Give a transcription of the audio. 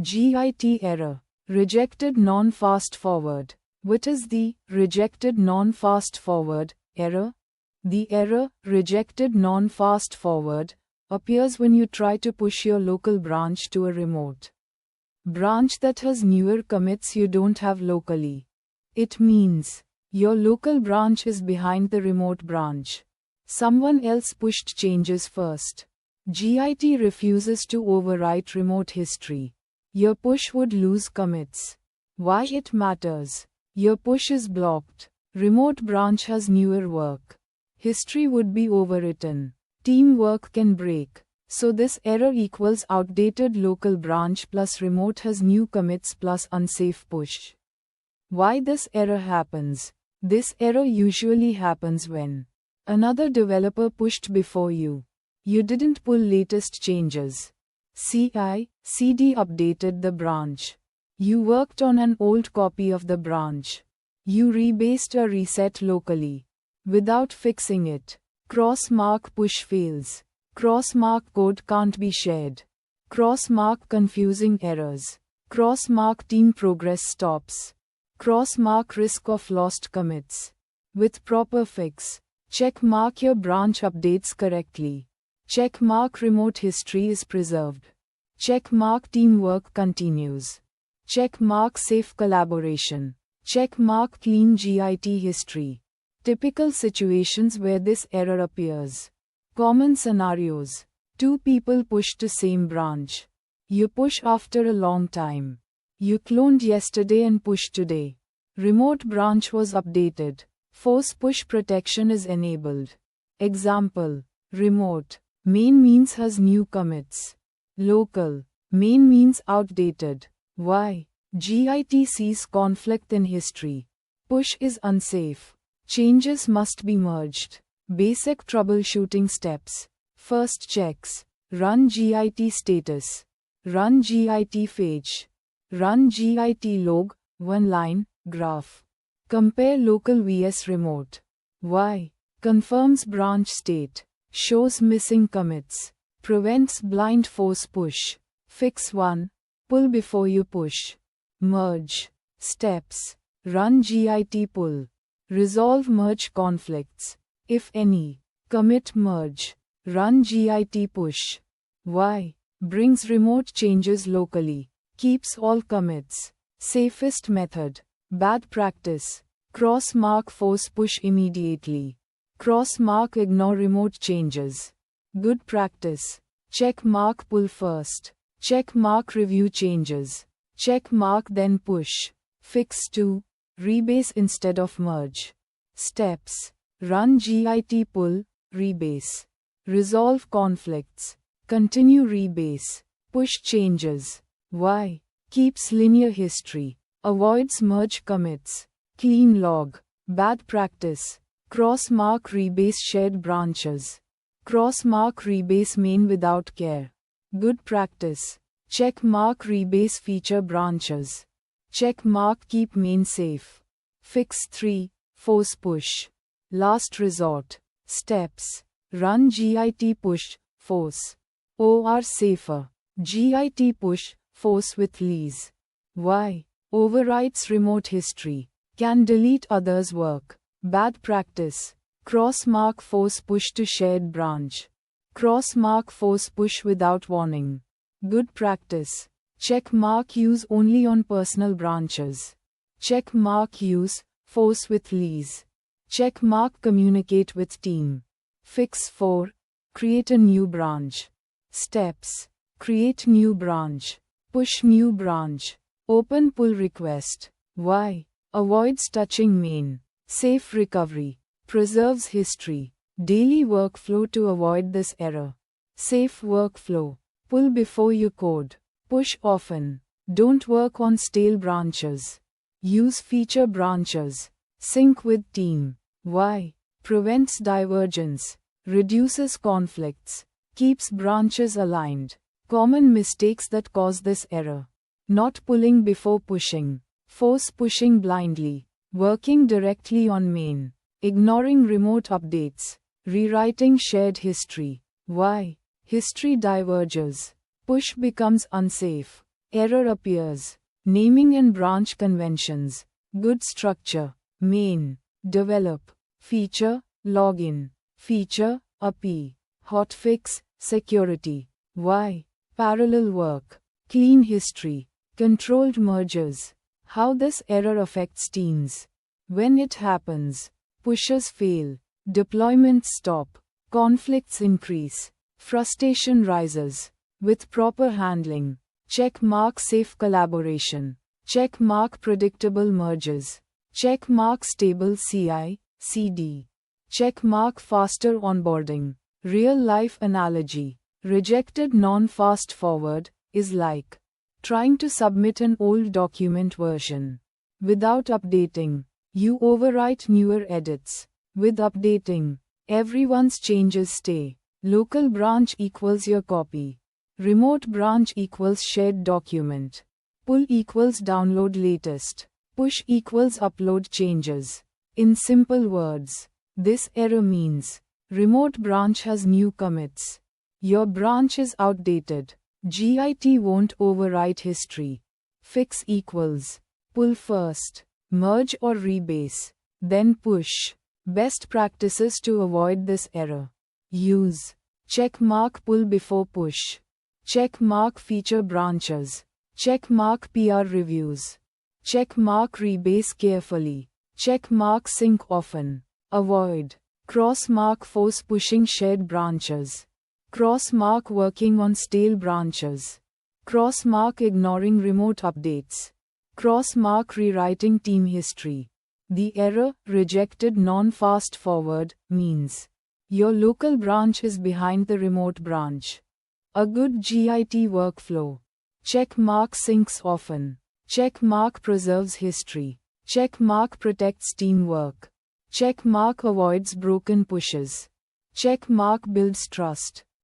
Git error. Rejected non-fast forward. What is the rejected non-fast forward error? The error, rejected non-fast forward, appears when you try to push your local branch to a remote branch that has newer commits you don't have locally. It means your local branch is behind the remote branch. Someone else pushed changes first. Git refuses to overwrite remote history. Your push would lose commits. Why it matters? Your push is blocked. Remote branch has newer work. History would be overwritten. Teamwork can break. So this error equals outdated local branch plus remote has new commits plus unsafe push. Why this error happens? This error usually happens when another developer pushed before you. You didn't pull latest changes. CI/CD updated the branch. You worked on an old copy of the branch. You rebased a reset locally without fixing it. Cross-mark push fails. Cross-mark code can't be shared. Cross-mark confusing errors. Cross-mark team progress stops. Cross-mark risk of lost commits. With proper fix, check mark your branch updates correctly. Check mark remote history is preserved. Check mark teamwork continues. Check mark safe collaboration. Check mark clean Git history. Typical situations where this error appears. Common scenarios. Two people push to same branch. You push after a long time. You cloned yesterday and push today. Remote branch was updated. Force push protection is enabled. Example. Remote. Main means has new commits. Local. Main means outdated. Why? Git sees conflict in history. Push is unsafe. Changes must be merged. Basic troubleshooting steps. First checks. Run Git status. Run Git fetch. Run Git log, one line, graph. Compare local vs remote. Why? Confirms branch state. Shows missing commits. Prevents blind force push. Fix 1. Pull before you push. Merge. Steps. Run Git pull. Resolve merge conflicts. If any. Commit merge. Run Git push. Why? Brings remote changes locally. Keeps all commits. Safest method. Bad practice. Cross-mark force push immediately. Cross-mark ignore remote changes. Good practice. Check mark pull first. Check mark review changes. Check mark then push. Fix 2. Rebase instead of merge. Steps. Run Git pull, rebase. Resolve conflicts. Continue rebase. Push changes. Why? Keeps linear history. Avoids merge commits. Clean log. Bad practice. Cross-mark rebase shared branches. Cross-mark rebase main without care. Good practice. Check mark rebase feature branches. Check mark keep main safe. Fix 3. Force push. Last resort. Steps. Run Git push, force. Or safer. Git push, force with lease. Why? Overwrites remote history. Can delete others' work. Bad practice. Cross-mark force push to shared branch. Cross-mark force push without warning. Good practice. Check mark use only on personal branches. Check mark use, force with lease. Check mark communicate with team. Fix 4. Create a new branch. Steps. Create new branch. Push new branch. Open pull request. Why? Avoids touching main. Safe recovery. Preserves history. Daily workflow to avoid this error. Safe workflow. Pull before you code. Push often. Don't work on stale branches. Use feature branches. Sync with team. Why? Prevents divergence. Reduces conflicts. Keeps branches aligned. Common mistakes that cause this error. Not pulling before pushing. Force pushing blindly. Working directly on main. Ignoring remote updates. Rewriting shared history. Why? History diverges. Push becomes unsafe. Error appears. Naming and branch conventions. Good structure. Main. Develop. Feature. Login. Feature. API. Hotfix. Security. Why? Parallel work. Clean history. Controlled mergers. How this error affects teams. When it happens, pushes fail, deployments stop, conflicts increase, frustration rises. With proper handling, check mark safe collaboration, check mark predictable merges, check mark stable CI/CD, check mark faster onboarding. Real life analogy. Rejected non-fast forward is like trying to submit an old document version. Without updating, you overwrite newer edits. With updating, everyone's changes stay. Local branch equals your copy. Remote branch equals shared document. Pull equals download latest. Push equals upload changes. In simple words, this error means remote branch has new commits. Your branch is outdated. Git won't overwrite history. Fix equals pull first, merge or rebase, then push. Best practices to avoid this error. Use checkmark pull before push. Checkmark feature branches. Checkmark PR reviews. Checkmark rebase carefully. Checkmark sync often. Avoid crossmark force pushing shared branches. Crossmark working on stale branches. Crossmark ignoring remote updates. Crossmark rewriting team history. The error, rejected non-fast forward, means your local branch is behind the remote branch. A good Git workflow. Checkmark syncs often. Checkmark preserves history. Checkmark protects teamwork. Checkmark avoids broken pushes. Checkmark builds trust.